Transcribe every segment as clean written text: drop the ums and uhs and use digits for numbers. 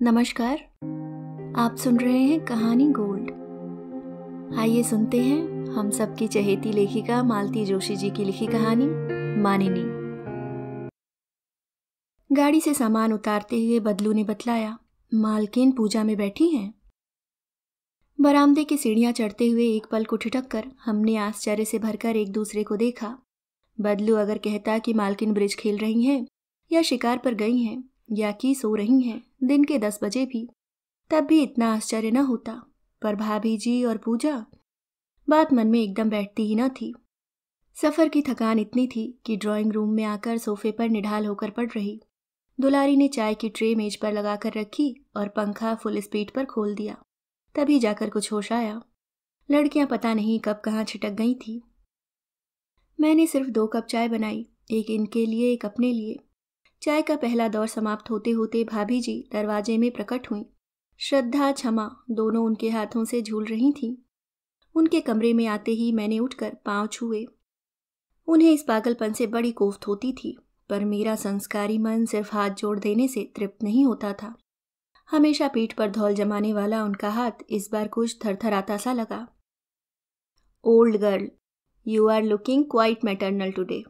नमस्कार। आप सुन रहे हैं कहानी गोल्ड। आइए सुनते हैं हम सबकी चहेती लेखिका मालती जोशी जी की लिखी कहानी मानिनी। गाड़ी से सामान उतारते हुए बदलू ने बतलाया, मालकिन पूजा में बैठी हैं। बरामदे की सीढ़ियां चढ़ते हुए एक पल को ठिठक कर हमने आश्चर्य से भरकर एक दूसरे को देखा। बदलू अगर कहता कि मालकिन ब्रिज खेल रही हैं या शिकार पर गई हैं या कि सो रही हैं दिन के 10 बजे भी, तब भी इतना आश्चर्य न होता। पर भाभी जी और पूजा, बात मन में एकदम बैठती ही न थी। सफ़र की थकान इतनी थी कि ड्राइंग रूम में आकर सोफे पर निढाल होकर पड़ रही। दुलारी ने चाय की ट्रे मेज पर लगा कर रखी और पंखा फुल स्पीड पर खोल दिया। तभी जाकर कुछ होश आया। लड़कियां पता नहीं कब कहाँ छिटक गई थी। मैंने सिर्फ 2 कप चाय बनाई, एक इनके लिए एक अपने लिए। चाय का पहला दौर समाप्त होते होते भाभी जी दरवाजे में प्रकट हुईं। श्रद्धा क्षमा दोनों उनके हाथों से झूल रही थीं। उनके कमरे में आते ही मैंने उठकर पांव छुए। उन्हें इस पागलपन से बड़ी कोफ्त होती थी, पर मेरा संस्कारी मन सिर्फ हाथ जोड़ देने से तृप्त नहीं होता था। हमेशा पीठ पर धौल जमाने वाला उनका हाथ इस बार कुछ थरथराता सा लगा। Old girl, you are looking quite maternal today,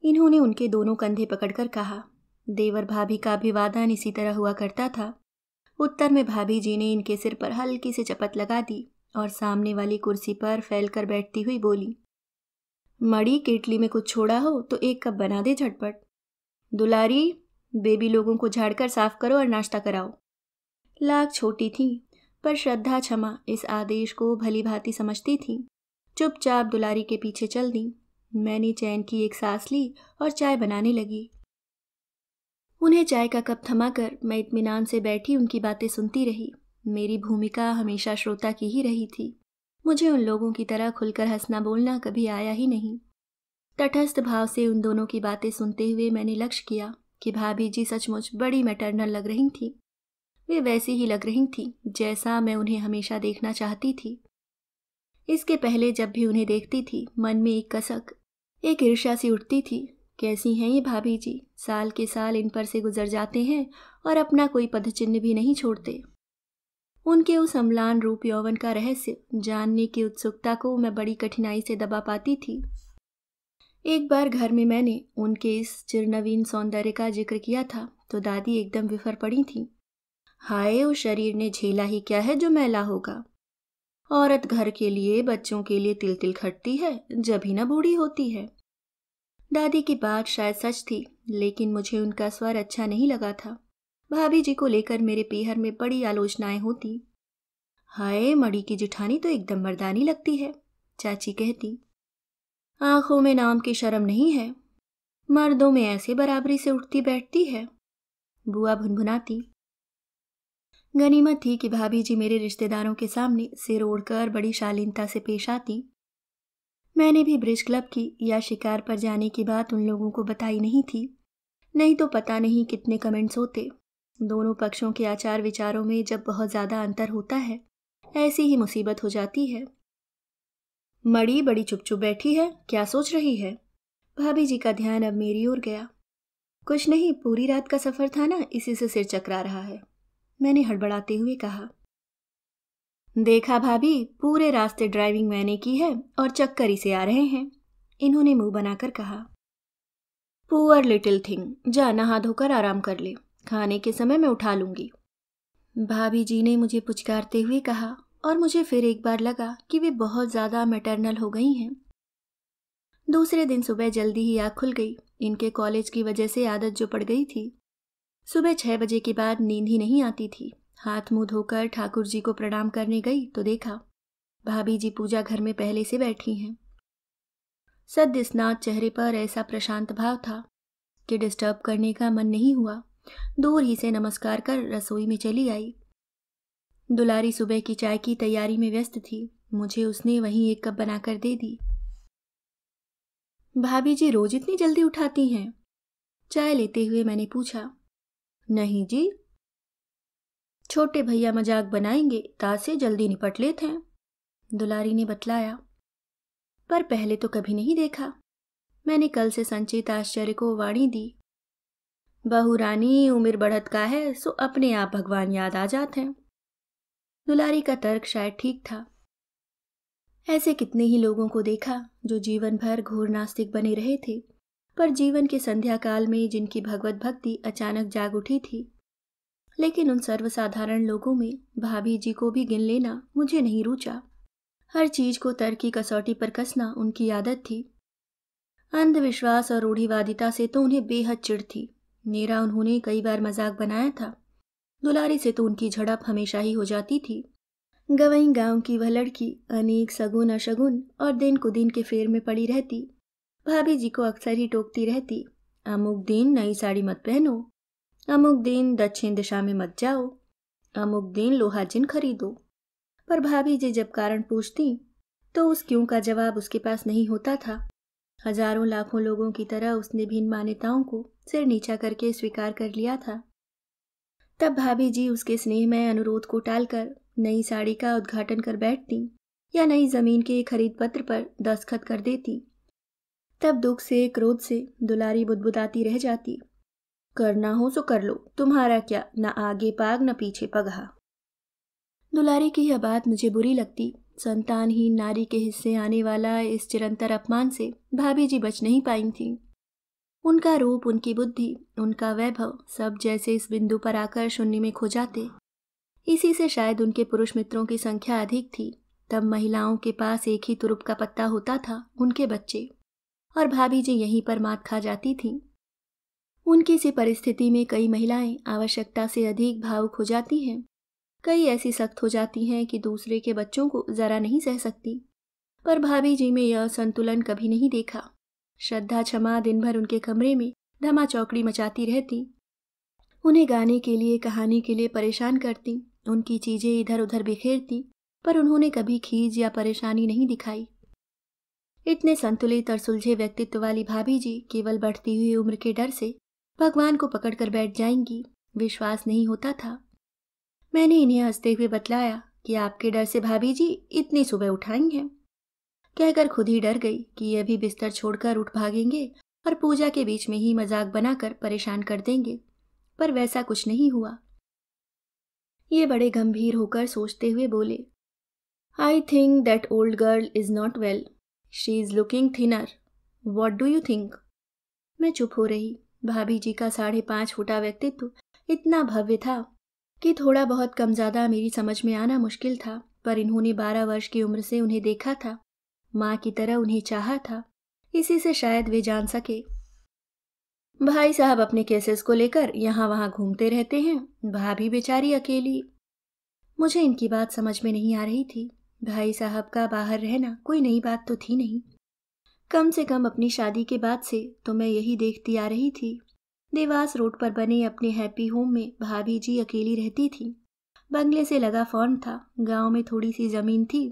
इन्होंने उनके दोनों कंधे पकड़कर कहा। देवर भाभी का अभिवादन इसी तरह हुआ करता था। उत्तर में भाभी जी ने इनके सिर पर हल्की सी चपत लगा दी और सामने वाली कुर्सी पर फैलकर बैठती हुई बोली, मड़ी केटली में कुछ छोड़ा हो तो 1 कप बना दे झटपट। दुलारी, बेबी लोगों को झाड़कर साफ करो और नाश्ता कराओ। लाख छोटी थी, पर श्रद्धा क्षमा इस आदेश को भली भांति समझती थी। चुपचाप दुलारी के पीछे चल दी। मैंने चैन की एक सांस ली और चाय बनाने लगी। उन्हें चाय का कप थमाकर मैं इत्मीनान से बैठी उनकी बातें सुनती रही। मेरी भूमिका हमेशा श्रोता की ही रही थी। मुझे उन लोगों की तरह खुलकर हंसना बोलना कभी आया ही नहीं। तटस्थ भाव से उन दोनों की बातें सुनते हुए मैंने लक्ष्य किया कि भाभी जी सचमुच बड़ी मैटरनल लग रही थी। वे वैसी ही लग रही थी जैसा मैं उन्हें हमेशा देखना चाहती थी। इसके पहले जब भी उन्हें देखती थी मन में एक कसक, एक ईर्ष्या सी उठती थी। कैसी हैं ये भाभी जी, साल के साल इन पर से गुजर जाते हैं और अपना कोई पदचिन्ह भी नहीं छोड़ते। उनके उस अम्लान रूप यौवन का रहस्य जानने की उत्सुकता को मैं बड़ी कठिनाई से दबा पाती थी। एक बार घर में मैंने उनके इस चिरनवीन सौंदर्य का जिक्र किया था तो दादी एकदम विफर पड़ी थी। हाय, उस शरीर ने झेला ही क्या है जो मैला होगा। औरत घर के लिए बच्चों के लिए तिल तिल खटती है जब ही न बूढ़ी होती है। दादी की बात शायद सच थी, लेकिन मुझे उनका स्वर अच्छा नहीं लगा था। भाभी जी को लेकर मेरे पीहर में बड़ी आलोचनाएं होती। हाय, मड़ी की जिठानी तो एकदम मर्दानी लगती है, चाची कहती। आंखों में नाम की शर्म नहीं है, मर्दों में ऐसे बराबरी से उठती बैठती है, बुआ भुनभुनाती। गनीमत थी कि भाभी जी मेरे रिश्तेदारों के सामने सिर ओढ़कर बड़ी शालीनता से पेश आती। मैंने भी ब्रिज क्लब की या शिकार पर जाने की बात उन लोगों को बताई नहीं थी, नहीं तो पता नहीं कितने कमेंट्स होते। दोनों पक्षों के आचार विचारों में जब बहुत ज़्यादा अंतर होता है, ऐसी ही मुसीबत हो जाती है। मड़ी बड़ी चुप चुप बैठी है, क्या सोच रही है? भाभी जी का ध्यान अब मेरी ओर गया। कुछ नहीं, पूरी रात का सफ़र था ना, इसी से सिर चकरा रहा है, मैंने हड़बड़ाते हुए कहा। देखा भाभी, पूरे रास्ते ड्राइविंग मैंने की है और चक्कर इसे आ रहे हैं, इन्होंने मुंह बनाकर कहा। पुअर लिटिल थिंग, जा नहा धोकर आराम कर ले, खाने के समय मैं उठा लूंगी, भाभी जी ने मुझे पुचकारते हुए कहा। और मुझे फिर एक बार लगा कि वे बहुत ज़्यादा मैटरनल हो गई हैं। दूसरे दिन सुबह जल्दी ही आँख खुल गई। इनके कॉलेज की वजह से आदत जो पड़ गई थी, सुबह 6 बजे के बाद नींद ही नहीं आती थी। हाथ मुंह धोकर ठाकुर जी को प्रणाम करने गई तो देखा भाभी जी पूजा घर में पहले से बैठी हैं। सद्य स्नात चेहरे पर ऐसा प्रशांत भाव था कि डिस्टर्ब करने का मन नहीं हुआ। दूर ही से नमस्कार कर रसोई में चली आई। दुलारी सुबह की चाय की तैयारी में व्यस्त थी, मुझे उसने वहीं 1 कप बनाकर दे दी। भाभी जी रोज इतनी जल्दी उठाती हैं? चाय लेते हुए मैंने पूछा। नहीं जी, छोटे भैया मजाक बनाएंगे ताज से जल्दी निपट लेते हैं, दुलारी ने बतलाया। पर पहले तो कभी नहीं देखा, मैंने कल से संचित आश्चर्य को वाणी दी। बहू रानी उम्र बढ़त का है सो अपने आप भगवान याद आ जाते हैं। दुलारी का तर्क शायद ठीक था। ऐसे कितने ही लोगों को देखा जो जीवन भर घोर नास्तिक बने रहे थे, पर जीवन के संध्या काल में जिनकी भगवत भक्ति अचानक जाग उठी थी। लेकिन उन सर्वसाधारण लोगों में भाभी जी को भी गिन लेना मुझे नहीं रुचा। हर चीज को तर्क की कसौटी पर कसना उनकी आदत थी। अंधविश्वास और रूढ़िवादिता से तो उन्हें बेहद चिढ़ थी। मेरा उन्होंने कई बार मजाक बनाया था। दुलारी से तो उनकी झड़प हमेशा ही हो जाती थी। गवई गांव की वह लड़की अनेक सगुन अशगुन और दिन को दिन के फेर में पड़ी रहती। भाभी जी को अक्सर ही टोकती रहती, अमुक दिन नई साड़ी मत पहनो, अमुक दिन दक्षिण दिशा में मत जाओ, अमुक दिन लोहा जिन खरीदो। पर भाभी जी जब कारण पूछती तो उस क्यों का जवाब उसके पास नहीं होता था। हजारों लाखों लोगों की तरह उसने भिन्न मान्यताओं को सिर नीचा करके स्वीकार कर लिया था। तब भाभी जी उसके स्नेहमय अनुरोध को टालकर नई साड़ी का उद्घाटन कर बैठती या नई जमीन के खरीद पत्र पर दस्तखत कर देती। तब दुख से क्रोध से दुलारी बुदबुदाती रह जाती, करना हो सो कर लो, तुम्हारा क्या, न आगे पाग न पीछे पगहा। दुलारी की यह बात मुझे बुरी लगती। संतानहीन नारी के हिस्से आने वाला इस चिरंतर अपमान से भाभी जी बच नहीं पाई थी। उनका रूप, उनकी बुद्धि, उनका वैभव सब जैसे इस बिंदु पर आकर शून्य में खो जाते। इसी से शायद उनके पुरुष मित्रों की संख्या अधिक थी। तब महिलाओं के पास एक ही तुरुप का पत्ता होता था, उनके बच्चे, और भाभी जी यहीं पर मात खा जाती थीं। उनकी सी परिस्थिति में कई महिलाएं आवश्यकता से अधिक भावुक हो जाती हैं। कई ऐसी सख्त हो जाती हैं कि दूसरे के बच्चों को जरा नहीं सह सकती। पर भाभी जी में यह संतुलन कभी नहीं देखा। श्रद्धा क्षमा दिन भर उनके कमरे में धमा चौकड़ी मचाती रहती, उन्हें गाने के लिए, कहानी के लिए परेशान करती, उनकी चीजें इधर उधर बिखेरती, पर उन्होंने कभी खीज या परेशानी नहीं दिखाई। इतने संतुलित और सुलझे व्यक्तित्व वाली भाभी जी केवल बढ़ती हुई उम्र के डर से भगवान को पकड़कर बैठ जाएंगी, विश्वास नहीं होता था। मैंने इन्हें हंसते हुए बतलाया कि आपके डर से भाभी जी इतनी सुबह उठाई हैं। कहकर खुद ही डर गई कि ये भी बिस्तर छोड़कर उठ भागेंगे और पूजा के बीच में ही मजाक बनाकर परेशान कर देंगे, पर वैसा कुछ नहीं हुआ। ये बड़े गंभीर होकर सोचते हुए बोले, I think that old girl is not well, she is looking thinner, what do you think. मैं चुप हो रही। भाभी जी का 5.5 फुटा व्यक्तित्व इतना भव्य था कि थोड़ा बहुत कम ज्यादा मेरी समझ में आना मुश्किल था, पर इन्होंने 12 वर्ष की उम्र से उन्हें देखा था, माँ की तरह उन्हें चाहा था। इसी से शायद वे जान सके। भाई साहब अपने केसेस को लेकर यहाँ वहाँ घूमते रहते हैं, भाभी बेचारी अकेली। मुझे इनकी बात समझ में नहीं आ रही थी। भाई साहब का बाहर रहना कोई नई बात तो थी नहीं। कम से कम अपनी शादी के बाद से तो मैं यही देखती आ रही थी। देवास रोड पर बने अपने हैप्पी होम में भाभी जी अकेली रहती थी। बंगले से लगा फॉर्म था, गांव में थोड़ी सी जमीन थी,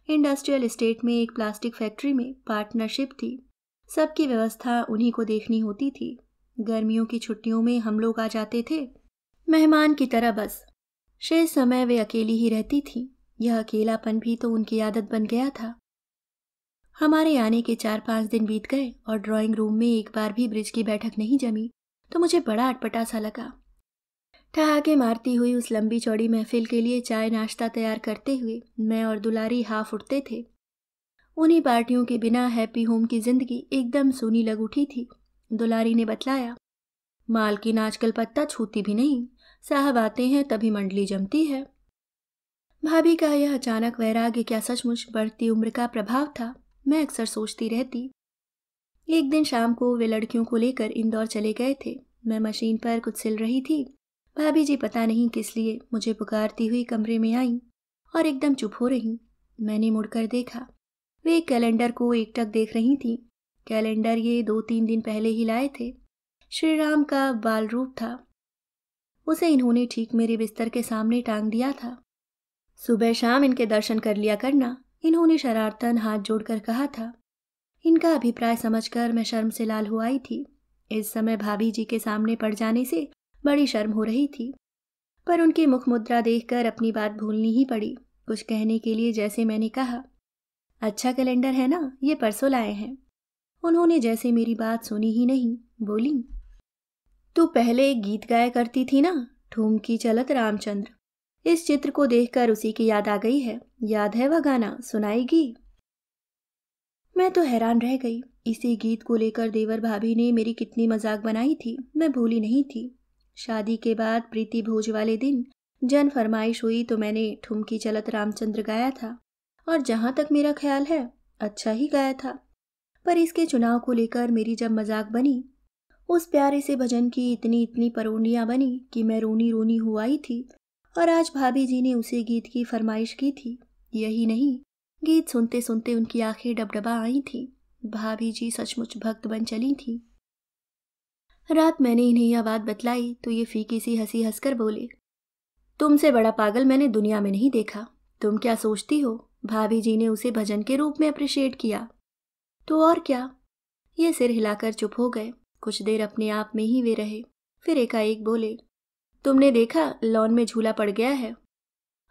इंडस्ट्रियल एस्टेट में एक प्लास्टिक फैक्ट्री में पार्टनरशिप थी। सबकी व्यवस्था उन्हीं को देखनी होती थी। गर्मियों की छुट्टियों में हम लोग आ जाते थे, मेहमान की तरह बस। शेष समय वे अकेली ही रहती थी। यह अकेलापन भी तो उनकी आदत बन गया था। हमारे आने के 4-5 दिन बीत गए और ड्राइंग रूम में एक बार भी ब्रिज की बैठक नहीं जमी, तो मुझे बड़ा अटपटा सा लगा। ठहाके मारती हुई उस लंबी चौड़ी महफिल के लिए चाय नाश्ता तैयार करते हुए मैं और दुलारी हाफ उठते थे। उन्हीं पार्टियों के बिना हैप्पी होम की जिंदगी एकदम सूनी लग उठी थी। दुलारी ने बतलाया, मालकिन आजकल पत्ता छूती भी नहीं, साहब आते हैं तभी मंडली जमती है। भाभी का यह अचानक वैराग्य क्या सचमुच बढ़ती उम्र का प्रभाव था, मैं अक्सर सोचती रहती। एक दिन शाम को वे लड़कियों को लेकर इंदौर चले गए थे। मैं मशीन पर कुछ सिल रही थी। भाभी जी पता नहीं किस लिए मुझे पुकारती हुई कमरे में आई और एकदम चुप हो रही। मैंने मुड़कर देखा, वे कैलेंडर को एकटक देख रही थीं। कैलेंडर ये 2-3 दिन पहले ही लाए थे। श्री राम का बाल रूप था। उसे इन्होंने ठीक मेरे बिस्तर के सामने टांग दिया था। सुबह शाम इनके दर्शन कर लिया करना, इन्होंने शरारतन हाथ जोड़कर कहा था। इनका अभिप्राय समझकर मैं शर्म से लाल हो आई थी। इस समय भाभी जी के सामने पड़ जाने से बड़ी शर्म हो रही थी, पर उनकी मुख मुद्रा देखकर अपनी बात भूलनी ही पड़ी। कुछ कहने के लिए जैसे मैंने कहा, अच्छा कैलेंडर है ना, ये परसों लाए हैं। उन्होंने जैसे मेरी बात सुनी ही नहीं, बोली, तू पहले एक गीत गाया करती थी ना, ठुमकी चलत रामचंद्र। इस चित्र को देखकर उसी की याद आ गई है। याद है वह गाना, सुनाएगी? मैं तो हैरान रह गई। इसी गीत को लेकर देवर भाभी ने मेरी कितनी मजाक बनाई थी, मैं भूली नहीं थी। शादी के बाद प्रीति भोज वाले दिन जन फरमाइश हुई तो मैंने ठुमकी चलत रामचंद्र गाया था, और जहां तक मेरा ख्याल है अच्छा ही गाया था। पर इसके चुनाव को लेकर मेरी जब मजाक बनी, उस प्यारे से भजन की इतनी इतनी परोनियां बनी कि मैं रोनी रोनी हो आई थी। और आज भाभी जी ने उसी गीत की फरमाइश की थी। यही नहीं, गीत सुनते सुनते उनकी आंखें डबडबा आई थी। भाभी जी सचमुच भक्त बन चली थी। रात मैंने इन्हें यह बात बतलाई तो ये फीकी सी हंसी हंसकर बोले, तुमसे बड़ा पागल मैंने दुनिया में नहीं देखा। तुम क्या सोचती हो, भाभी जी ने उसे भजन के रूप में अप्रिशिएट किया तो और क्या। ये सिर हिलाकर चुप हो गए। कुछ देर अपने आप में ही वे रहे, फिर एकाएक बोले, तुमने देखा लॉन में झूला पड़ गया है?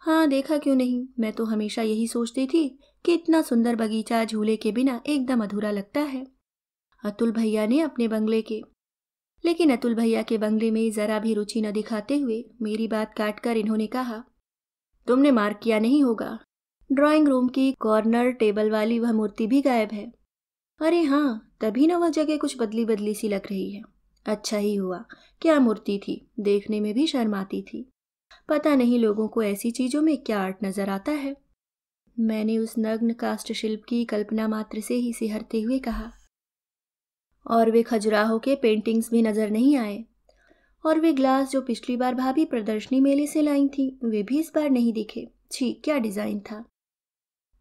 हाँ देखा, क्यों नहीं। मैं तो हमेशा यही सोचती थी कि इतना सुंदर बगीचा झूले के बिना एकदम अधूरा लगता है। अतुल भैया ने अपने बंगले के, लेकिन अतुल भैया के बंगले में जरा भी रुचि न दिखाते हुए मेरी बात काटकर इन्होंने कहा, तुमने मार्क किया नहीं होगा, ड्राइंग रूम की कॉर्नर टेबल वाली वह मूर्ति भी गायब है। अरे हाँ, तभी ना वह जगह कुछ बदली बदली सी लग रही है। अच्छा ही हुआ, क्या मूर्ति थी, देखने में भी शर्म आती थी। पता नहीं लोगों को ऐसी चीजों में क्या आर्ट नजर आता है। मैंने उस नग्न काष्ठ शिल्प की कल्पना मात्र से ही सिहरते हुए कहा, और वे खजुराहो के पेंटिंग्स भी नजर नहीं आए, और वे ग्लास जो पिछली बार भाभी प्रदर्शनी मेले से लाई थी वे भी इस बार नहीं दिखे। छी, क्या डिजाइन था।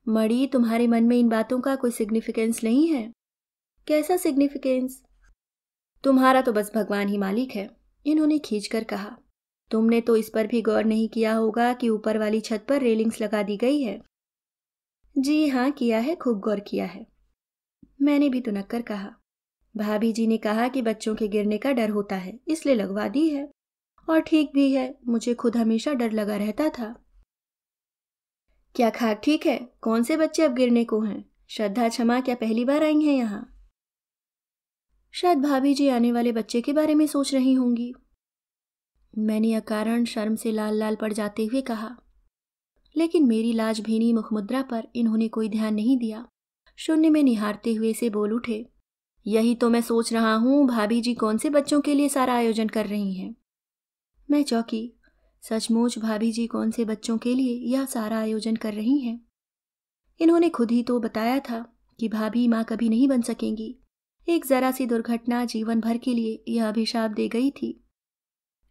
मड़ी, तुम्हारे मन में इन बातों का कोई सिग्निफिकेंस नहीं है? कैसा सिग्निफिकेंस? तुम्हारा तो बस भगवान ही मालिक है, इन्होंने खींचकर कहा। तुमने तो इस पर भी गौर नहीं किया होगा कि ऊपर वाली छत पर रेलिंग्स लगा दी गई है। जी हाँ, किया है, खूब गौर किया है। मैंने भी तुनक्कर कहा। भाभी जी ने कहा कि बच्चों के गिरने का डर होता है, इसलिए लगवा दी है। और ठीक भी है, मुझे खुद हमेशा डर लगा रहता था। क्या खाक ठीक है? कौन से बच्चे अब गिरने को हैं? श्रद्धा क्षमा क्या पहली बार आई हैं यहाँ? शायद भाभी जी आने वाले बच्चे के बारे में सोच रही होंगी। मैंने अकारण शर्म से लाल लाल पड़ जाते हुए कहा, लेकिन मेरी लाज भीनी मुखमुद्रा पर इन्होंने कोई ध्यान नहीं दिया। शून्य में निहारते हुए से बोल उठे, यही तो मैं सोच रहा हूँ, भाभी जी कौन से बच्चों के लिए सारा आयोजन कर रही हैं? मैं चौंकी। सचमुच भाभी जी कौन से बच्चों के लिए यह सारा आयोजन कर रही हैं? इन्होंने खुद ही तो बताया था कि भाभी माँ कभी नहीं बन सकेंगी। एक जरा सी दुर्घटना जीवन भर के लिए यह अभिशाप दे गई थी।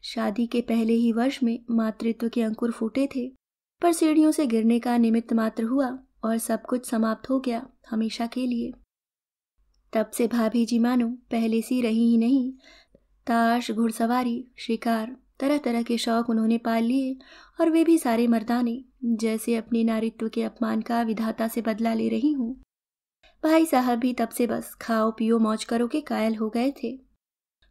शादी के पहले ही वर्ष में मातृत्व के अंकुर फूटे थे, पर सीढ़ियों से गिरने का निमित्त मात्र हुआ और सब कुछ समाप्त हो गया हमेशा के लिए। तब से भाभी जी मानो पहले सी रही ही नहीं। ताश, घुड़सवारी, शिकार, तरह तरह के शौक उन्होंने पाल लिए, और वे भी सारे मर्दाने, जैसे अपने नारित्व के अपमान का विधाता से बदला ले रही हूँ। भाई साहब भी तब से बस खाओ पियो मौज करो के कायल हो गए थे।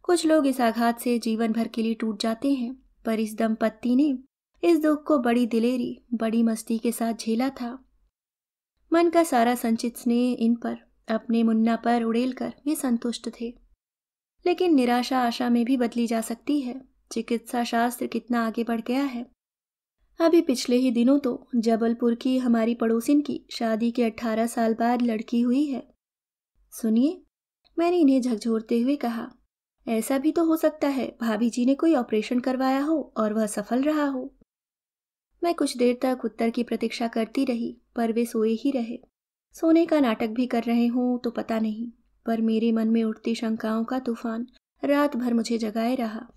कुछ लोग इस आघात से जीवन भर के लिए टूट जाते हैं, पर इस दंपत्ति ने इस दुख को बड़ी दिलेरी, बड़ी मस्ती के साथ झेला था। मन का सारा संचित स्नेह इन पर, अपने मुन्ना पर उड़ेल कर वे संतुष्ट थे। लेकिन निराशा आशा में भी बदली जा सकती है। चिकित्सा शास्त्र कितना आगे बढ़ गया है। अभी पिछले ही दिनों तो जबलपुर की हमारी पड़ोसिन की शादी के 18 साल बाद लड़की हुई है। सुनिए, मैंने इन्हें झकझोरते हुए कहा, ऐसा भी तो हो सकता है भाभी जी ने कोई ऑपरेशन करवाया हो और वह सफल रहा हो। मैं कुछ देर तक उत्तर की प्रतीक्षा करती रही, पर वे सोए ही रहे। सोने का नाटक भी कर रहे हों तो पता नहीं, पर मेरे मन में उठती शंकाओं का तूफान रात भर मुझे जगाए रहा।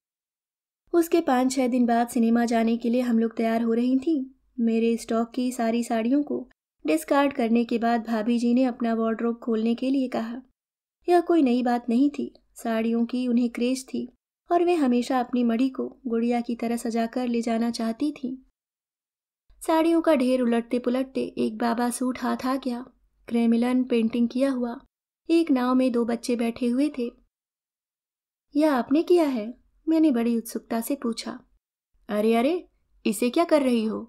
उसके 5-6 दिन बाद सिनेमा जाने के लिए हम लोग तैयार हो रही थीं। मेरे स्टॉक की सारी साड़ियों को डिस्कार्ड करने के बाद भाभी जी ने अपना वार्डरोब खोलने के लिए कहा। यह कोई नई बात नहीं थी, साड़ियों की उन्हें क्रेज थी, और वे हमेशा अपनी मड़ी को गुड़िया की तरह सजाकर ले जाना चाहती थीं। साड़ियों का ढेर उलटते पुलटते एक बाबा सूट हाथ आ गया, क्रेमिलन पेंटिंग किया हुआ। एक नाव में 2 बच्चे बैठे हुए थे। यह आपने किया है? मैंने बड़ी उत्सुकता से पूछा। अरे अरे, इसे क्या कर रही हो?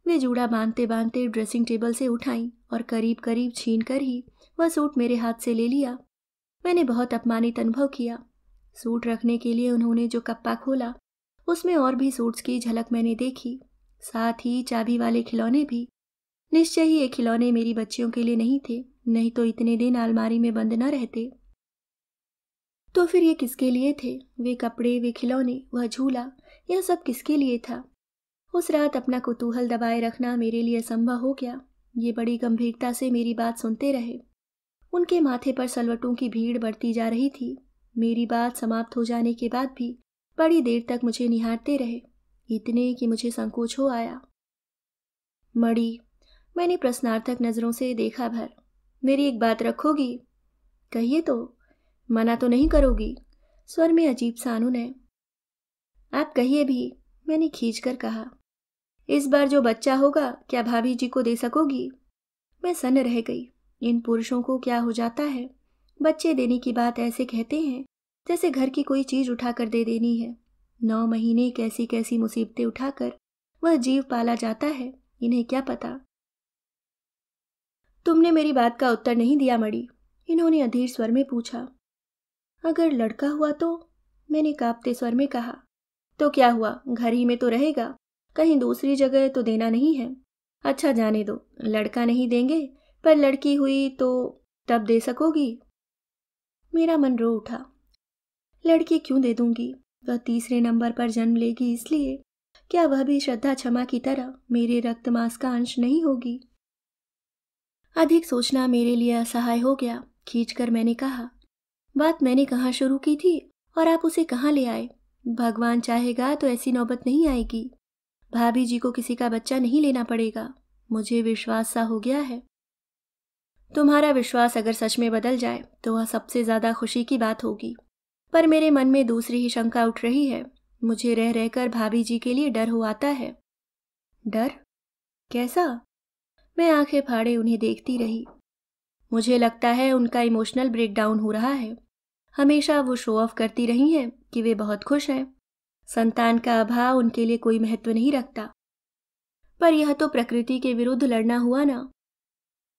वे जूड़ा बांधते बांधते ड्रेसिंग टेबल से उठाई और करीब करीब छीन कर ही वह सूट मेरे हाथ से ले लिया। मैंने बहुत अपमानित अनुभव किया। सूट रखने के लिए उन्होंने जो कप्पा खोला उसमें और भी सूट्स की झलक मैंने देखी, साथ ही चाबी वाले खिलौने भी। निश्चय ही ये खिलौने मेरी बच्चियों के लिए नहीं थे, नहीं तो इतने दिन अलमारी में बंद न रहते। तो फिर ये किसके लिए थे? वे कपड़े, वे खिलौने, वह झूला, यह सब किसके लिए था? उस रात अपना कुतूहल दबाए रखना मेरे लिए असंभव हो गया। ये बड़ी गंभीरता से मेरी बात सुनते रहे। उनके माथे पर सलवटों की भीड़ बढ़ती जा रही थी। मेरी बात समाप्त हो जाने के बाद भी बड़ी देर तक मुझे निहारते रहे, इतने कि मुझे संकोच हो आया। मड़ी, मैंने प्रश्नार्थक नज़रों से देखा भर। मेरी एक बात रखोगी? कहिए तो। मना तो नहीं करोगी? स्वर में अजीब सा अनुनय। आप कहिए भी, मैंने खींचकर कहा। इस बार जो बच्चा होगा क्या भाभी जी को दे सकोगी? मैं सन्न रह गई। इन पुरुषों को क्या हो जाता है? बच्चे देने की बात ऐसे कहते हैं जैसे घर की कोई चीज उठाकर दे देनी है। 9 महीने कैसी कैसी मुसीबतें उठाकर वह जीव पाला जाता है, इन्हें क्या पता। तुमने मेरी बात का उत्तर नहीं दिया मड़ी, इन्होंने अधीर स्वर में पूछा। अगर लड़का हुआ तो? मैंने कांपते स्वर में कहा। तो क्या हुआ, घर ही में तो रहेगा, कहीं दूसरी जगह तो देना नहीं है। अच्छा जाने दो, लड़का नहीं देंगे, पर लड़की हुई तो तब दे सकोगी? मेरा मन रो उठा। लड़की क्यों दे दूंगी? वह तीसरे नंबर पर जन्म लेगी इसलिए? क्या वह भी श्रद्धा क्षमा की तरह मेरे रक्त मांस का अंश नहीं होगी? अधिक सोचना मेरे लिए असहाय हो गया। खींचकर मैंने कहा, बात मैंने कहाँ शुरू की थी और आप उसे कहाँ ले आए? भगवान चाहेगा तो ऐसी नौबत नहीं आएगी। भाभी जी को किसी का बच्चा नहीं लेना पड़ेगा, मुझे विश्वास सा हो गया है। तुम्हारा विश्वास अगर सच में बदल जाए तो वह सबसे ज्यादा खुशी की बात होगी, पर मेरे मन में दूसरी ही शंका उठ रही है। मुझे रह रहकर भाभी जी के लिए डर हो आता है। डर? कैसा? मैं आंखें फाड़े उन्हें देखती रही। मुझे लगता है उनका इमोशनल ब्रेकडाउन हो रहा है। हमेशा वो शो ऑफ करती रही हैं कि वे बहुत खुश हैं। संतान का अभाव उनके लिए कोई महत्व नहीं रखता। पर यह तो प्रकृति के विरुद्ध लड़ना हुआ ना।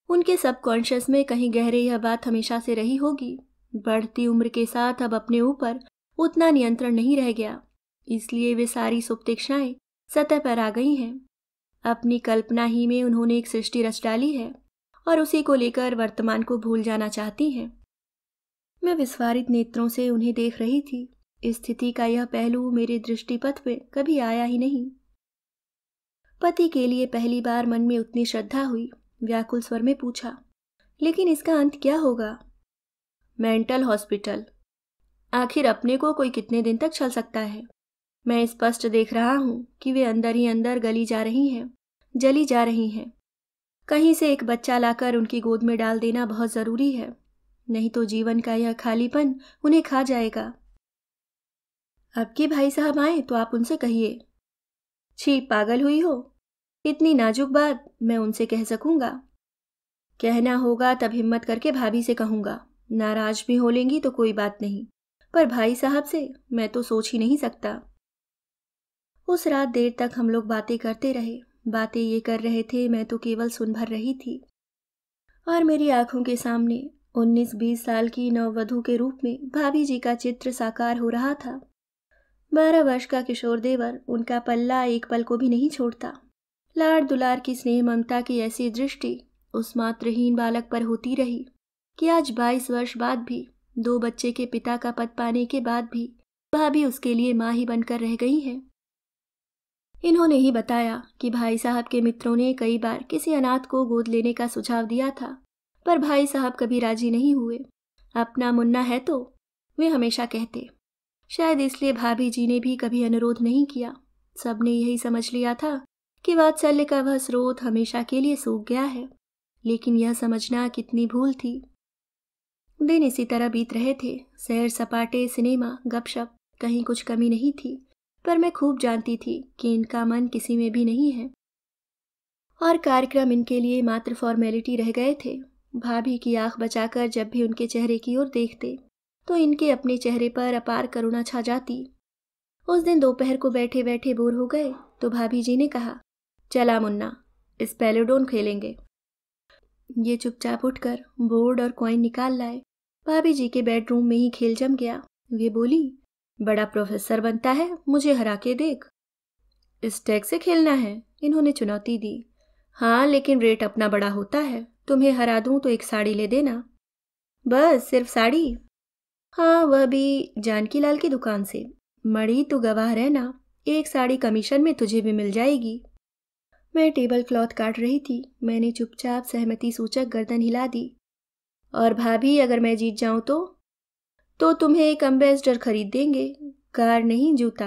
उनके सबकॉन्शियस में कहीं गहरे यह बात हमेशा से रही होगी। बढ़ती उम्र के साथ अब अपने ऊपर उतना नियंत्रण नहीं रह गया, इसलिए वे सारी सुप्तिक्षाएं सतह पर आ गई हैं। अपनी कल्पना ही में उन्होंने एक सृष्टि रच डाली है और उसी को लेकर वर्तमान को भूल जाना चाहती हैं। मैं विस्फारित नेत्रों से उन्हें देख रही थी। स्थिति का यह पहलू मेरे दृष्टिपथ पे कभी आया ही नहीं। पति के लिए पहली बार मन में उतनी श्रद्धा हुई। व्याकुल स्वर में पूछा, लेकिन इसका अंत क्या होगा? Mental hospital. आखिर अपने को कोई कितने दिन तक छल सकता है? मैं स्पष्ट देख रहा हूं कि वे अंदर ही अंदर गली जा रही हैं, जली जा रही हैं। कहीं से एक बच्चा लाकर उनकी गोद में डाल देना बहुत जरूरी है, नहीं तो जीवन का यह खालीपन उन्हें खा जाएगा। अब के भाई साहब आए तो आप उनसे कहिए। छी, पागल हुई हो? इतनी नाजुक बात मैं उनसे कह सकूंगा? कहना होगा तब हिम्मत करके भाभी से कहूंगा। नाराज भी हो लेंगी तो कोई बात नहीं, पर भाई साहब से मैं तो सोच ही नहीं सकता। उस रात देर तक हम लोग बातें करते रहे। बातें ये कर रहे थे, मैं तो केवल सुन भर रही थी। और मेरी आंखों के सामने 19-20 साल की नववधू के रूप में भाभी जी का चित्र साकार हो रहा था। 12 वर्ष का किशोर देवर उनका पल्ला एक पल को भी नहीं छोड़ता। लाड़ दुलार की स्नेह ममता की ऐसी दृष्टि उस मातृहीन बालक पर होती रही कि आज 22 वर्ष बाद भी, 2 बच्चे के पिता का पद पाने के बाद भी भाभी उसके लिए माँ ही बनकर रह गई हैं। इन्होंने ही बताया कि भाई साहब के मित्रों ने कई बार किसी अनाथ को गोद लेने का सुझाव दिया था, पर भाई साहब कभी राजी नहीं हुए। अपना मुन्ना है तो, वे हमेशा कहते। शायद इसलिए भाभी जी ने भी कभी अनुरोध नहीं किया। सबने यही समझ लिया था कि वात्सल्य का वह स्रोत हमेशा के लिए सूख गया है, लेकिन यह समझना कितनी भूल थी। दिन इसी तरह बीत रहे थे। सैर सपाटे, सिनेमा, गपशप, कहीं कुछ कमी नहीं थी, पर मैं खूब जानती थी कि इनका मन किसी में भी नहीं है और कार्यक्रम इनके लिए मात्र फॉर्मेलिटी रह गए थे। भाभी की आंख बचाकर जब भी उनके चेहरे की ओर देखते तो इनके अपने चेहरे पर अपार करुणा छा जाती। उस दिन दोपहर को बैठे बैठे बोर हो गए तो भाभी जी ने कहा, चला मुन्ना, स्पेलोडोन खेलेंगे। ये चुपचाप उठकर बोर्ड और कॉइन निकाल लाए। भाभी जी के बेडरूम में ही खेल जम गया। वे बोली, बड़ा प्रोफेसर बनता है, मुझे हरा के देख। स्टैक से खेलना है, इन्होंने चुनौती दी। हाँ, लेकिन रेट अपना बड़ा होता है। तुम्हें हरा दूं तो एक साड़ी ले देना। बस सिर्फ साड़ी? हाँ, वह भी जानकी लाल की दुकान से। मड़ी तू गवाह रहना, एक साड़ी कमीशन में तुझे भी मिल जाएगी। मैं टेबल क्लॉथ काट रही थी। मैंने चुपचाप सहमति सूचक गर्दन हिला दी। और भाभी, अगर मैं जीत जाऊं तो तुम्हें एक एम्बेसडर खरीद देंगे, कार नहीं जूता।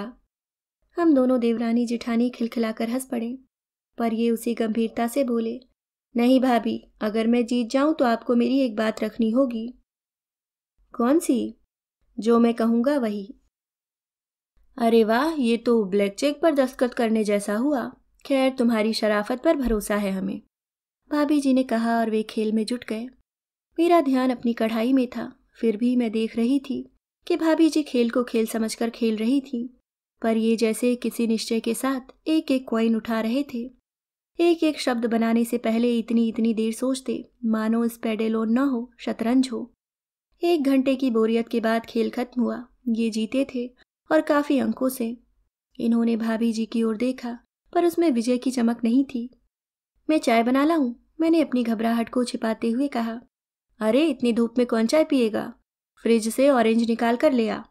हम दोनों देवरानी जिठानी खिलखिलाकर हंस पड़े, पर ये उसी गंभीरता से बोले, नहीं भाभी, अगर मैं जीत जाऊं तो आपको मेरी एक बात रखनी होगी। कौन सी? जो मैं कहूंगा वही। अरे वाह, ये तो ब्लैक चेक पर दस्तखत करने जैसा हुआ। खैर, तुम्हारी शराफत पर भरोसा है हमें, भाभी जी ने कहा और वे खेल में जुट गए। मेरा ध्यान अपनी कढ़ाई में था, फिर भी मैं देख रही थी कि भाभी जी खेल को खेल समझकर खेल रही थी, पर ये जैसे किसी निश्चय के साथ एक एक कॉइन उठा रहे थे। एक एक शब्द बनाने से पहले इतनी इतनी देर सोचते, मानो स्पेडेलोन न हो, शतरंज हो। 1 घंटे की बोरियत के बाद खेल खत्म हुआ। ये जीते थे और काफी अंकों से। इन्होंने भाभी जी की ओर देखा, पर उसमें विजय की चमक नहीं थी। मैं चाय बना लाऊं? मैंने अपनी घबराहट को छिपाते हुए कहा। अरे, इतनी धूप में कौन चाय पिएगा? फ्रिज से ऑरेंज निकाल कर ले आ।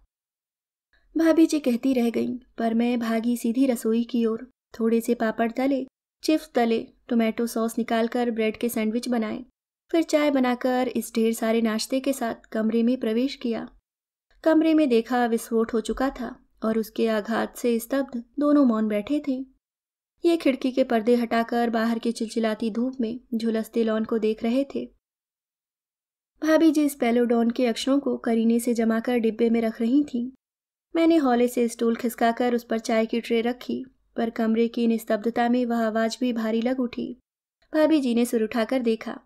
भाभी जी कहती रह गईं, पर मैं भागी सीधी रसोई की ओर। थोड़े से पापड़ तले, चिप्स तले, टोमेटो सॉस निकालकर ब्रेड के सैंडविच बनाए, फिर चाय बनाकर इस ढेर सारे नाश्ते के साथ कमरे में प्रवेश किया। कमरे में देखा विस्फोट हो चुका था और उसके आघात से स्तब्ध दोनों मौन बैठे थे। ये खिड़की के पर्दे हटाकर बाहर की चिलचिलाती धूप में झुलसते लॉन को देख रहे थे। भाभी जी स्पेलोडॉन के अक्षरों को करीने से जमाकर डिब्बे में रख रही थीं। मैंने हौले से स्टूल खिसकाकर उस पर चाय की ट्रे रखी, पर कमरे की निस्तब्धता में वह आवाज भी भारी लग उठी। भाभी जी ने सिर उठाकर देखा।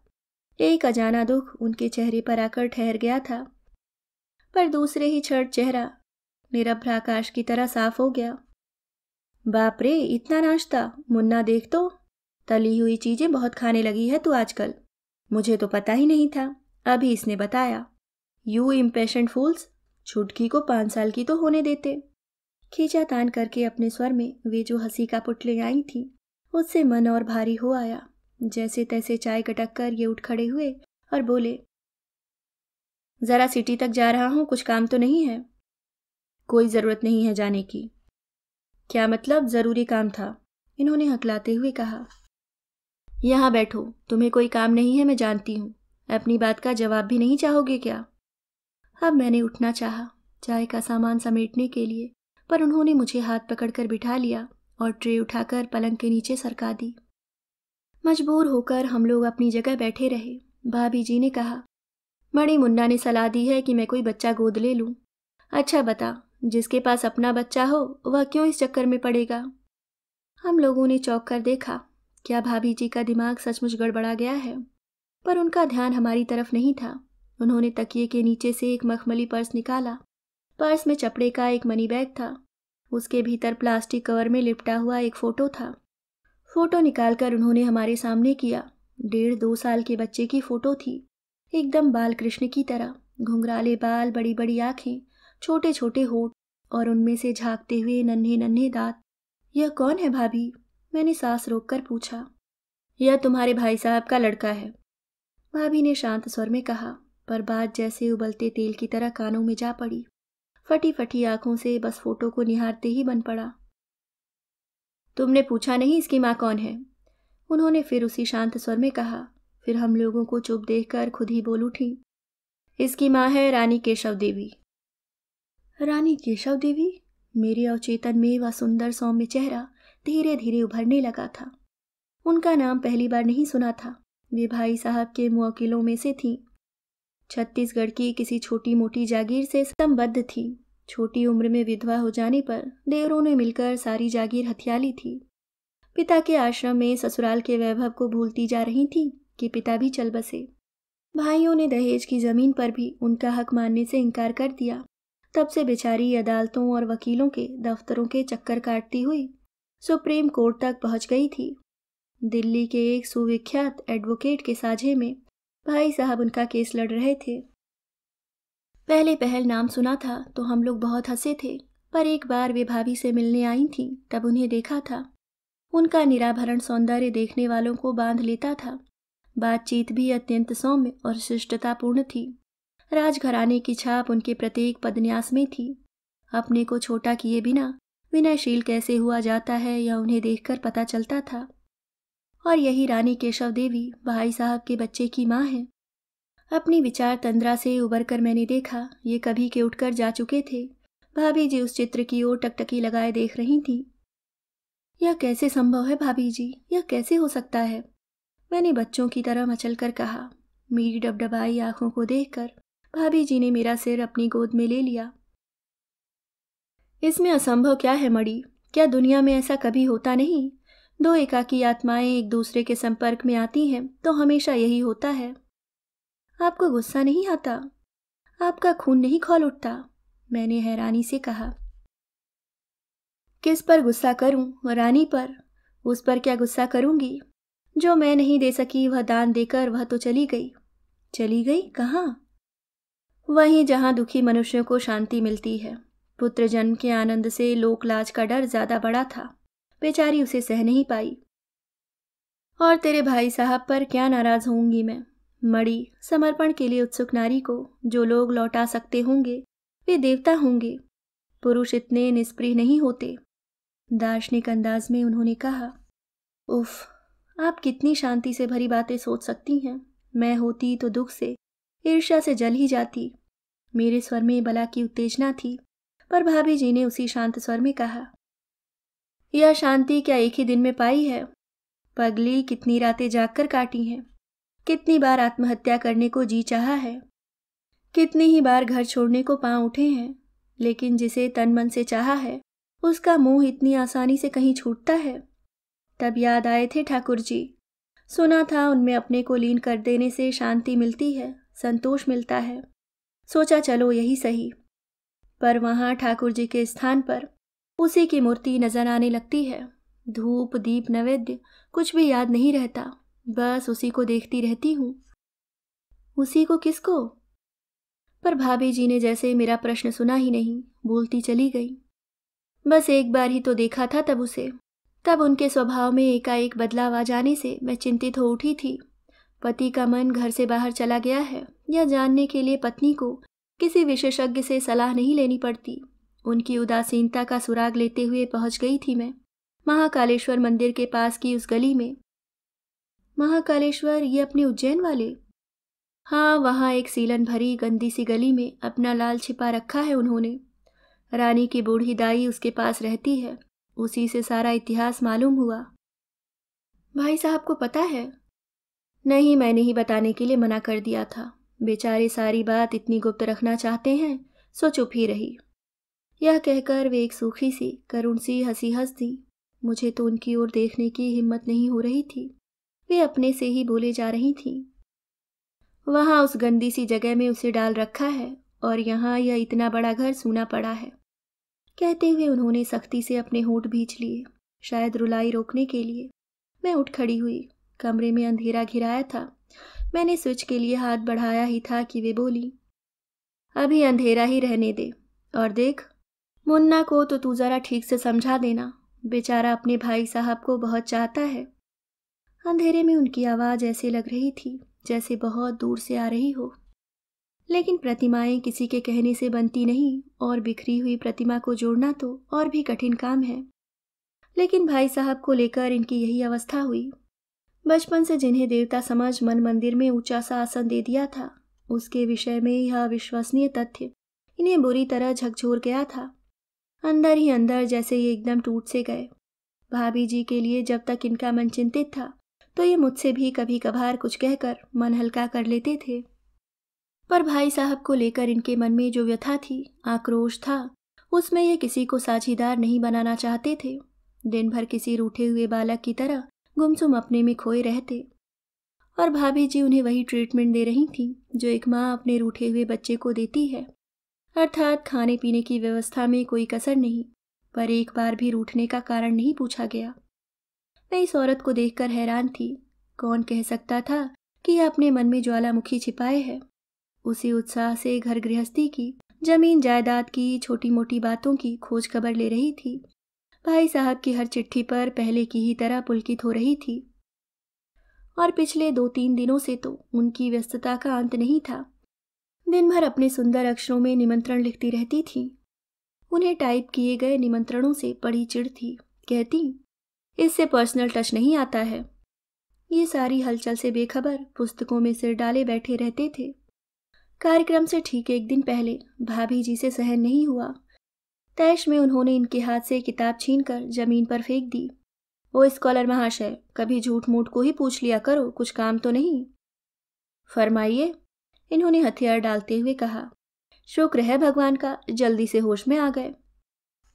एक अजाना दुख उनके चेहरे पर आकर ठहर गया था, पर दूसरे ही क्षण चेहरा निरभ्र आकाश की तरह साफ हो गया। बाप रे, इतना नाश्ता! मुन्ना देख तो, तली हुई चीजें बहुत खाने लगी है तू आजकल। मुझे तो पता ही नहीं था, अभी इसने बताया। यू इम्पेशेंट फूल्स, छुटकी को 5 साल की तो होने देते। खींचातान करके अपने स्वर में वे जो हंसी का पुतले आई थी, उससे मन और भारी हो आया। जैसे तैसे चाय गटक कर ये उठ खड़े हुए और बोले, जरा सिटी तक जा रहा हूं, कुछ काम तो नहीं है? कोई जरूरत नहीं है जाने की। क्या मतलब? जरूरी काम था, इन्होंने हकलाते हुए कहा। यहां बैठो, तुम्हें कोई काम नहीं है, मैं जानती हूं। अपनी बात का जवाब भी नहीं चाहोगे क्या? अब मैंने उठना चाहा चाय का सामान समेटने के लिए, पर उन्होंने मुझे हाथ पकड़कर बिठा लिया और ट्रे उठाकर पलंग के नीचे सरका दी। मजबूर होकर हम लोग अपनी जगह बैठे रहे। भाभी जी ने कहा, मणि, मुन्ना ने सलाह दी है कि मैं कोई बच्चा गोद ले लूं। अच्छा बता, जिसके पास अपना बच्चा हो वह क्यों इस चक्कर में पड़ेगा? हम लोगों ने चौंक कर देखा। क्या भाभी जी का दिमाग सचमुच गड़बड़ा गया है? पर उनका ध्यान हमारी तरफ नहीं था। उन्होंने तकिए के नीचे से एक मखमली पर्स निकाला। पर्स में चपड़े का एक मनी बैग था। उसके भीतर प्लास्टिक कवर में लिपटा हुआ एक फोटो था। फोटो निकालकर उन्होंने हमारे सामने किया। 1.5-2 साल के बच्चे की फोटो थी, एकदम बाल कृष्ण की तरह। घुंघराले बाल, बड़ी बड़ी आंखें, छोटे छोटे होंठ और उनमें से झांकते हुए नन्हे नन्हे दांत। यह कौन है भाभी? मैंने सांस रोककर पूछा। यह तुम्हारे भाई साहब का लड़का है, भाभी ने शांत स्वर में कहा, पर बात जैसे उबलते तेल की तरह कानों में जा पड़ी। फटी फटी आंखों से बस फोटो को निहारते ही बन पड़ा। तुमने पूछा नहीं इसकी माँ कौन है? उन्होंने फिर उसी शांत स्वर में कहा। फिर हम लोगों को चुप देखकर खुद ही बोल उठी, इसकी माँ है रानी केशव देवी। रानी केशव देवी? मेरे अवचेतन में वह सुंदर सौम्य चेहरा धीरे धीरे उभरने लगा था। उनका नाम पहली बार नहीं सुना था। वे भाई साहब के मुवक्किलों में से थीं। छत्तीसगढ़ की किसी छोटी मोटी जागीर से संबद्ध थी। छोटी उम्र में विधवा हो जाने पर देवरों ने मिलकर सारी जागीर हथिया ली थी। पिता के आश्रम में ससुराल के वैभव को भूलती जा रही थी कि पिता भी चल बसे। भाइयों ने दहेज की जमीन पर भी उनका हक मानने से इनकार कर दिया। तब से बेचारी अदालतों और वकीलों के दफ्तरों के चक्कर काटती हुई सुप्रीम कोर्ट तक पहुंच गई थी। दिल्ली के एक सुविख्यात एडवोकेट के साझे में भाई साहब उनका केस लड़ रहे थे। पहले पहल नाम सुना था तो हम लोग बहुत हंसे थे, पर एक बार वे भाभी से मिलने आई थीं, तब उन्हें देखा था। उनका निराभरण सौंदर्य देखने वालों को बांध लेता था। बातचीत भी अत्यंत सौम्य और शिष्टतापूर्ण थी। राजघराने की छाप उनके प्रत्येक पदन्यास में थी। अपने को छोटा किए बिना विनयशील कैसे हुआ जाता है यह उन्हें देखकर पता चलता था। और यही रानी केशव देवी भाई साहब के बच्चे की माँ है। अपनी विचार तंद्रा से उबर कर मैंने देखा, ये कभी के उठकर जा चुके थे। भाभी जी उस चित्र की ओर टकटकी लगाए देख रही थीं। यह कैसे संभव है भाभी जी, यह कैसे हो सकता है? मैंने बच्चों की तरह मचल कर कहा। मेरी डबडबाई आंखों को देखकर भाभी जी ने मेरा सिर अपनी गोद में ले लिया। इसमें असंभव क्या है मड़ी? क्या दुनिया में ऐसा कभी होता नहीं? दो एकाकी आत्माएं एक दूसरे के संपर्क में आती हैं तो हमेशा यही होता है। आपको गुस्सा नहीं आता? आपका खून नहीं खौल उठता? मैंने हैरानी से कहा। किस पर गुस्सा करूं? रानी पर। उस पर क्या गुस्सा करूंगी? जो मैं नहीं दे सकी वह दान देकर वह तो चली गई। चली गई कहाँ? वहीं जहां दुखी मनुष्यों को शांति मिलती है। पुत्र जन्म के आनंद से लोकलाज का डर ज्यादा बड़ा था। बेचारी उसे सह नहीं पाई। और तेरे भाई साहब पर क्या नाराज होंगी मैं? मड़ी, समर्पण के लिए उत्सुक नारी को जो लोग लौटा सकते होंगे वे देवता होंगे। पुरुष इतने निष्प्रिय नहीं होते। दार्शनिक अंदाज में उन्होंने कहा। उफ, आप कितनी शांति से भरी बातें सोच सकती हैं। मैं होती तो दुख से, ईर्ष्या से जल ही जाती। मेरे स्वर में बला की उत्तेजना थी, पर भाभी जी ने उसी शांत स्वर में कहा, यह शांति क्या एक ही दिन में पाई है? पगली, कितनी रातें जागकर काटी हैं, कितनी बार आत्महत्या करने को जी चाहा है, कितनी ही बार घर छोड़ने को पांव उठे हैं, लेकिन जिसे तन मन से चाहा है उसका मोह इतनी आसानी से कहीं छूटता है? तब याद आए थे ठाकुर जी। सुना था उनमें अपने को लीन कर देने से शांति मिलती है, संतोष मिलता है। सोचा चलो यही सही। पर वहाँ ठाकुर जी के स्थान पर उसी की मूर्ति नजर आने लगती है। धूप दीप नैवेद्य कुछ भी याद नहीं रहता, बस उसी को देखती रहती हूँ। उसी को किसको? पर भाभी जी ने जैसे मेरा प्रश्न सुना ही नहीं, बोलती चली गई। बस एक बार ही तो देखा था तब उसे। तब उनके स्वभाव में एकाएक बदलाव आ जाने से मैं चिंतित हो उठी थी। पति का मन घर से बाहर चला गया है यह जानने के लिए पत्नी को किसी विशेषज्ञ से सलाह नहीं लेनी पड़ती। उनकी उदासीनता का सुराग लेते हुए पहुंच गई थी मैं महाकालेश्वर मंदिर के पास की उस गली में। महाकालेश्वर, ये अपने उज्जैन वाले? हाँ, वहाँ एक सीलन भरी गंदी सी गली में अपना लाल छिपा रखा है उन्होंने। रानी की बूढ़ी दाई उसके पास रहती है, उसी से सारा इतिहास मालूम हुआ। भाई साहब को पता है? नहीं, मैंने ही बताने के लिए मना कर दिया था। बेचारे सारी बात इतनी गुप्त रखना चाहते हैं, सो चुप ही रही। यह कहकर वे एक सूखी सी करुण सी हंसी हंस दी। मुझे तो उनकी ओर देखने की हिम्मत नहीं हो रही थी। वे अपने से ही बोले जा रही थीं। वहाँ उस गंदी सी जगह में उसे डाल रखा है और यहाँ यह इतना बड़ा घर सूना पड़ा है। कहते हुए उन्होंने सख्ती से अपने होंठ भींच लिए, शायद रुलाई रोकने के लिए। मैं उठ खड़ी हुई। कमरे में अंधेरा घिराया था। मैंने स्विच के लिए हाथ बढ़ाया ही था कि वे बोली, अभी अंधेरा ही रहने दे, और देख, मुन्ना को तो तू जरा ठीक से समझा देना। बेचारा अपने भाई साहब को बहुत चाहता है। अंधेरे में उनकी आवाज़ ऐसे लग रही थी जैसे बहुत दूर से आ रही हो। लेकिन प्रतिमाएं किसी के कहने से बनती नहीं, और बिखरी हुई प्रतिमा को जोड़ना तो और भी कठिन काम है। लेकिन भाई साहब को लेकर इनकी यही अवस्था हुई। बचपन से जिन्हें देवता समझ मन मंदिर में ऊंचा सा आसन दे दिया था, उसके विषय में यह अविश्वसनीय तथ्य इन्हें बुरी तरह झकझोर गया था। अंदर ही अंदर जैसे ये एकदम टूट से गए। भाभी जी के लिए जब तक इनका मन चिंतित था तो ये मुझसे भी कभी कभार कुछ कहकर मन हल्का कर लेते थे। पर भाई साहब को लेकर इनके मन में जो व्यथा थी, आक्रोश था, उसमें ये किसी को साझीदार नहीं बनाना चाहते थे। दिन भर किसी रूठे हुए बालक की तरह गुमसुम अपने में खोए रहते। और भाभी जी उन्हें वही ट्रीटमेंट दे रही थी जो एक माँ अपने रूठे हुए बच्चे को देती है, अर्थात खाने पीने की व्यवस्था में कोई कसर नहीं। पर एक बार भी रूठने का कारण नहीं पूछा गया। मैं इस औरत को देखकर हैरान थी। कौन कह सकता था कि यह अपने मन में ज्वालामुखी छिपाए है। उसी उत्साह से घर गृहस्थी की, जमीन जायदाद की, छोटी मोटी बातों की खोज खबर ले रही थी। भाई साहब की हर चिट्ठी पर पहले की ही तरह पुलकित हो रही थी। और पिछले 2-3 दिनों से तो उनकी व्यस्तता का अंत नहीं था। दिन भर अपने सुंदर अक्षरों में निमंत्रण लिखती रहती थी। उन्हें टाइप किए गए निमंत्रणों से बड़ी चिढ़ थी। कहती, इससे पर्सनल टच नहीं आता है। ये सारी हलचल से बेखबर पुस्तकों में सिर डाले बैठे रहते थे। कार्यक्रम से ठीक एक दिन पहले भाभी जी से सहन नहीं हुआ। तैश में उन्होंने इनके हाथ से किताब छीनकर जमीन पर फेंक दी। ओ स्कॉलर महाशय, कभी झूठ मूठ को ही पूछ लिया करो, कुछ काम तो नहीं। फरमाइए, इन्होंने हथियार डालते हुए कहा। शुक्र है भगवान का, जल्दी से होश में आ गए।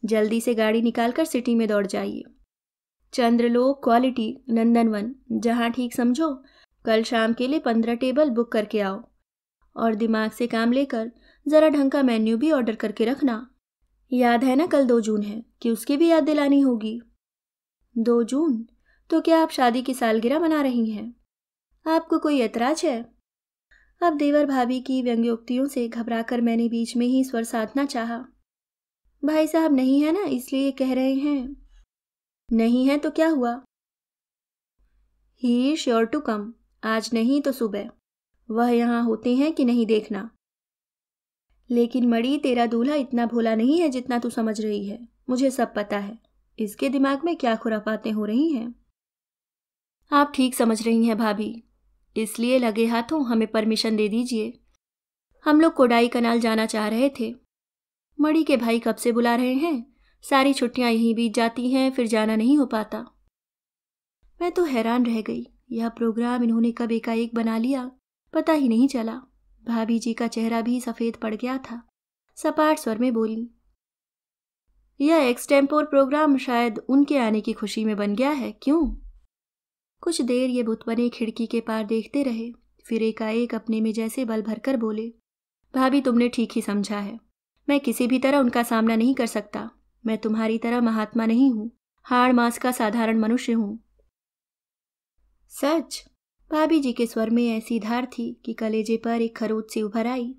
जल्दी से गाड़ी निकालकर सिटी में दौड़ जाइए। चंद्रलोक क्वालिटी नंदनवन, जहाँ ठीक समझो, कल शाम के लिए 15 टेबल बुक करके आओ। और दिमाग से काम लेकर ज़रा ढंग का मेन्यू भी ऑर्डर करके रखना। याद है ना कल 2 जून है, कि उसकी भी याद दिलानी होगी। 2 जून? तो क्या आप शादी की सालगिरह मना रही हैं? आपको कोई ऐतराज है? अब देवर भाभी की व्यंग्योक्तियों से घबराकर मैंने बीच में ही स्वर साधना चाहा। भाई साहब नहीं है ना, इसलिए कह रहे हैं। नहीं है तो क्या हुआ? He is sure to come, आज नहीं तो सुबह। वह यहाँ होते हैं कि नहीं देखना। लेकिन मड़ी, तेरा दूल्हा इतना भोला नहीं है जितना तू समझ रही है। मुझे सब पता है इसके दिमाग में क्या खुरापातें हो रही हैं। आप ठीक समझ रही हैं भाभी, इसलिए लगे हाथों हमें परमिशन दे दीजिए। हम लोग कोडाई कनाल जाना चाह रहे थे। मड़ी के भाई कब से बुला रहे हैं, सारी छुट्टियां यहीं बीत जाती हैं, फिर जाना नहीं हो पाता। मैं तो हैरान रह गई, यह प्रोग्राम इन्होंने कब एकाएक बना लिया, पता ही नहीं चला। भाभी जी का चेहरा भी सफ़ेद पड़ गया था। सपाट स्वर में बोली, यह एक्सटेम्पोर प्रोग्राम शायद उनके आने की खुशी में बन गया है, क्यों? कुछ देर ये बुत बने खिड़की के पार देखते रहे, फिर एकाएक अपने में जैसे बल भरकर बोले, भाभी तुमने ठीक ही समझा है। मैं किसी भी तरह उनका सामना नहीं कर सकता। मैं तुम्हारी तरह महात्मा नहीं हूँ, हाड़ मांस का साधारण मनुष्य हूँ। सच? भाभी जी के स्वर में ऐसी धार थी कि कलेजे पर एक खरोच सी उभर आई।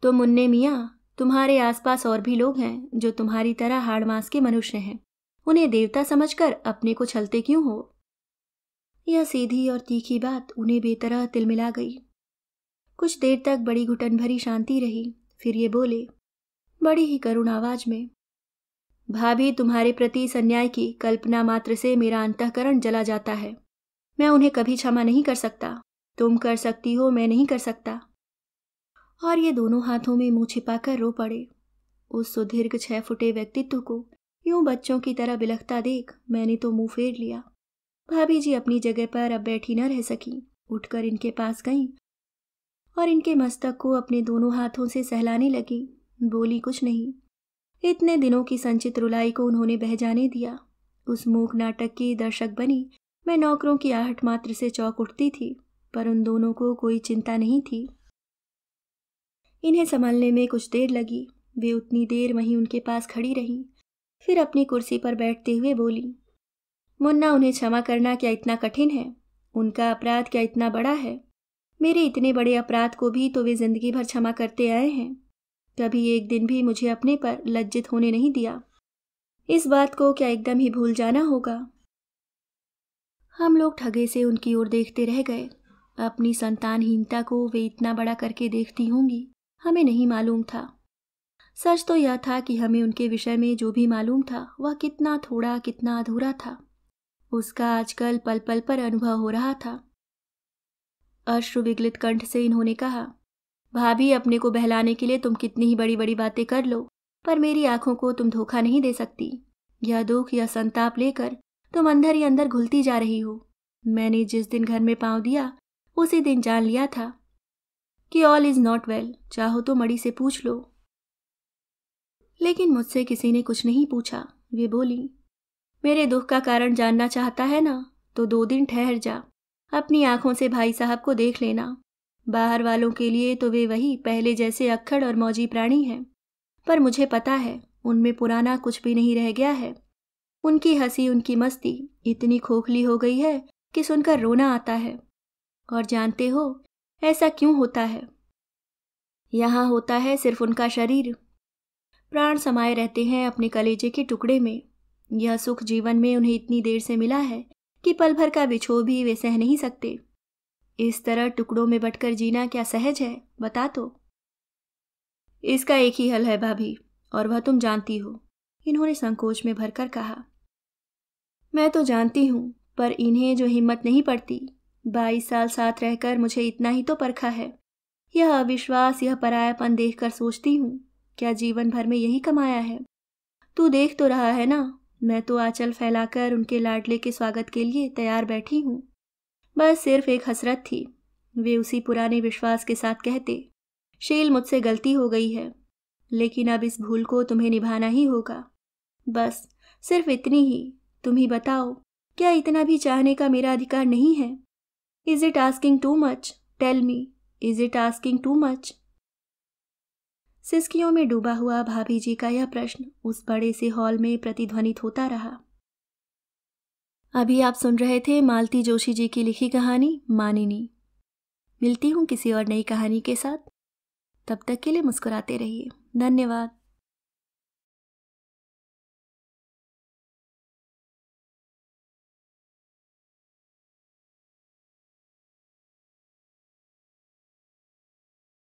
तो मुन्ने मियाँ, तुम्हारे आसपास और भी लोग हैं जो तुम्हारी तरह हाड़ मांस के मनुष्य हैं। उन्हें देवता समझकर अपने को छलते क्यों हो? यह सीधी और तीखी बात उन्हें बेतरह तिलमिला गई। कुछ देर तक बड़ी घुटन भरी शांति रही, फिर ये बोले बड़ी ही करुण आवाज में, भाभी तुम्हारे प्रति इस अन्याय की कल्पना मात्र से मेरा अंतःकरण जला जाता है। मैं उन्हें कभी क्षमा नहीं कर सकता। तुम कर सकती हो, मैं नहीं कर सकता। और ये दोनों हाथों में मुंह छिपाकर रो पड़े। उस सुदीर्घ 6 फुटे व्यक्तित्व को यूं बच्चों की तरह बिलखता देख मैंने तो मुंह फेर लिया। भाभी जी अपनी जगह पर अब बैठी न रह सकी, उठकर इनके पास गईं और इनके मस्तक को अपने दोनों हाथों से सहलाने लगी। बोली कुछ नहीं। इतने दिनों की संचित रुलाई को उन्होंने बह जाने दिया। उस मूक नाटक की दर्शक बनी मैं नौकरों की आहट मात्र से चौंक उठती थी, पर उन दोनों को कोई चिंता नहीं थी। इन्हें संभालने में कुछ देर लगी। वे उतनी देर वहीं उनके पास खड़ी रहीं, फिर अपनी कुर्सी पर बैठते हुए बोली, मुन्ना, उन्हें क्षमा करना क्या इतना कठिन है? उनका अपराध क्या इतना बड़ा है? मेरे इतने बड़े अपराध को भी तो वे जिंदगी भर क्षमा करते आए हैं। कभी एक दिन भी मुझे अपने पर लज्जित होने नहीं दिया। इस बात को क्या एकदम ही भूल जाना होगा? हम लोग ठगे से उनकी ओर देखते रह गए। अपनी संतानहीनता को वे इतना बड़ा करके देखती होंगी, हमें नहीं मालूम था। सच तो यह था कि हमें उनके विषय में जो भी मालूम था वह कितना थोड़ा, कितना अधूरा था। उसका आजकल पल पल पर अनुभव हो रहा था। अश्रु विगलित कंठ से इन्होंने कहा, भाभी, अपने को बहलाने के लिए तुम कितनी ही बड़ी बड़ी बातें कर लो, पर मेरी आंखों को तुम धोखा नहीं दे सकती। यह दुख, यह संताप लेकर तुम अंदर ही अंदर घुलती जा रही हो। मैंने जिस दिन घर में पांव दिया उसी दिन जान लिया था कि ऑल इज नॉट वेल। चाहो तो मड़ी से पूछ लो। लेकिन मुझसे किसी ने कुछ नहीं पूछा। वे बोली, मेरे दुख का कारण जानना चाहता है ना, तो 2 दिन ठहर जा, अपनी आंखों से भाई साहब को देख लेना। बाहर वालों के लिए तो वे वही पहले जैसे अक्खड़ और मौजी प्राणी हैं, पर मुझे पता है उनमें पुराना कुछ भी नहीं रह गया है। उनकी हंसी, उनकी मस्ती इतनी खोखली हो गई है कि सुनकर रोना आता है। और जानते हो ऐसा क्यों होता है? यहाँ होता है सिर्फ उनका शरीर। प्राण समाये रहते हैं अपने कलेजे के टुकड़े में। यह सुख जीवन में उन्हें इतनी देर से मिला है कि पल भर का बिछोह भी वे सह नहीं सकते। इस तरह टुकड़ों में बंटकर जीना क्या सहज है, बता तो। इसका एक ही हल है भाभी, और वह तुम जानती हो, इन्होंने संकोच में भरकर कहा। मैं तो जानती हूँ, पर इन्हें जो हिम्मत नहीं पड़ती। 22 साल साथ रहकर मुझे इतना ही तो परखा है। यह अविश्वास, यह परायापन देखकर सोचती हूँ, क्या जीवन भर में यही कमाया है? तू देख तो रहा है ना, मैं तो आंचल फैलाकर उनके लाडले के स्वागत के लिए तैयार बैठी हूँ। बस सिर्फ एक हसरत थी, वे उसी पुराने विश्वास के साथ कहते, शील मुझसे गलती हो गई है, लेकिन अब इस भूल को तुम्हें निभाना ही होगा। बस सिर्फ इतनी ही। तुम ही बताओ, क्या इतना भी चाहने का मेरा अधिकार नहीं है? Is it asking too much? Tell me, is it asking too much? सिसकियों में डूबा हुआ भाभी जी का यह प्रश्न उस बड़े से हॉल में प्रतिध्वनित होता रहा। अभी आप सुन रहे थे मालती जोशी जी की लिखी कहानी मानिनी। मिलती हूँ किसी और नई कहानी के साथ। तब तक के लिए मुस्कुराते रहिए। धन्यवाद।